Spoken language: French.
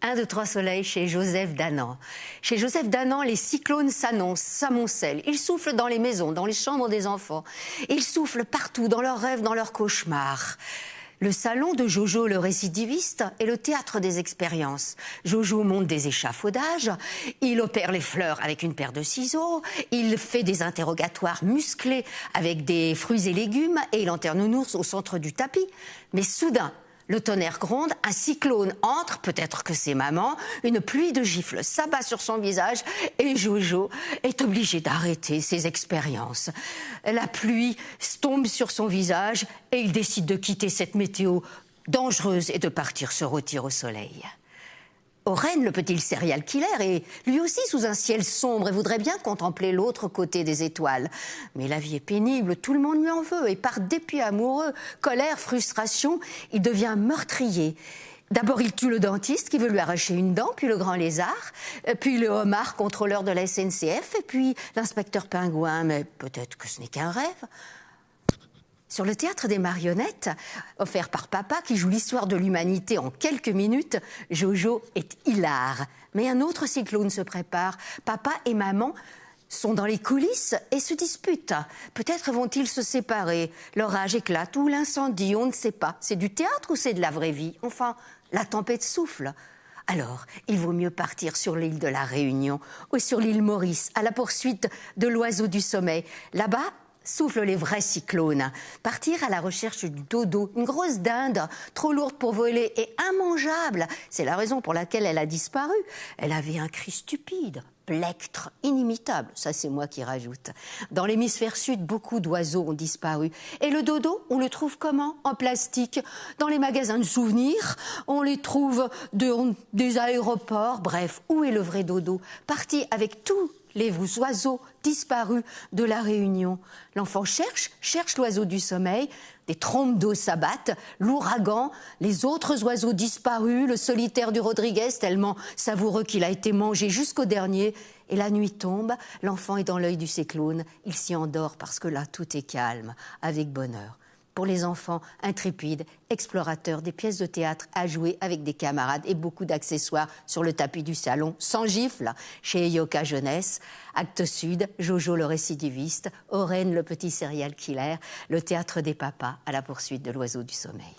Un, deux, trois soleils chez Joseph Danan. Chez Joseph Danan, les cyclones s'amoncellent. Ils soufflent dans les maisons, dans les chambres des enfants. Ils soufflent partout, dans leurs rêves, dans leurs cauchemars. Le salon de Jojo le récidiviste est le théâtre des expériences. Jojo monte des échafaudages, il opère les fleurs avec une paire de ciseaux, il fait des interrogatoires musclés avec des fruits et légumes et il enterre Nounours au centre du tapis. Mais soudain, le tonnerre gronde, un cyclone entre, peut-être que c'est maman, une pluie de gifles s'abat sur son visage et Jojo est obligé d'arrêter ses expériences. La pluie tombe sur son visage et il décide de quitter cette météo dangereuse et de partir se retirer au soleil. Oren, le petit serial killer, est lui aussi sous un ciel sombre et voudrait bien contempler l'autre côté des étoiles. Mais la vie est pénible, tout le monde lui en veut et par dépit amoureux, colère, frustration, il devient meurtrier. D'abord, il tue le dentiste qui veut lui arracher une dent, puis le grand lézard, puis le homard, contrôleur de la SNCF, et puis l'inspecteur pingouin, mais peut-être que ce n'est qu'un rêve. Sur le théâtre des marionnettes, offert par papa, qui joue l'histoire de l'humanité en quelques minutes, Jojo est hilare. Mais un autre cyclone se prépare. Papa et maman sont dans les coulisses et se disputent. Peut-être vont-ils se séparer. L'orage éclate ou l'incendie, on ne sait pas. C'est du théâtre ou c'est de la vraie vie? Enfin, la tempête souffle. Alors, il vaut mieux partir sur l'île de la Réunion ou sur l'île Maurice, à la poursuite de l'oiseau du sommeil. Là-bas, soufflent les vrais cyclones. Partir à la recherche du dodo, une grosse dinde, trop lourde pour voler et immangeable. C'est la raison pour laquelle elle a disparu. Elle avait un cri stupide, plectre, inimitable. Ça, c'est moi qui rajoute. Dans l'hémisphère sud, beaucoup d'oiseaux ont disparu. Et le dodo, on le trouve comment? En plastique. Dans les magasins de souvenirs, on les trouve des aéroports. Bref, où est le vrai dodo? Parti avec tous les oiseaux disparus de la Réunion. L'enfant cherche l'oiseau du sommeil, des trompes d'eau s'abattent, l'ouragan, les autres oiseaux disparus, le solitaire du Rodriguez, tellement savoureux qu'il a été mangé jusqu'au dernier. Et la nuit tombe, l'enfant est dans l'œil du cyclone, il s'y endort parce que là, tout est calme, avec bonheur. Pour les enfants intrépides, explorateurs, des pièces de théâtre à jouer avec des camarades et beaucoup d'accessoires sur le tapis du salon, sans gifle, chez Yoka Jeunesse. Acte Sud, Jojo le récidiviste, Oren le petit serial killer, le théâtre des papas à la poursuite de l'oiseau du sommeil.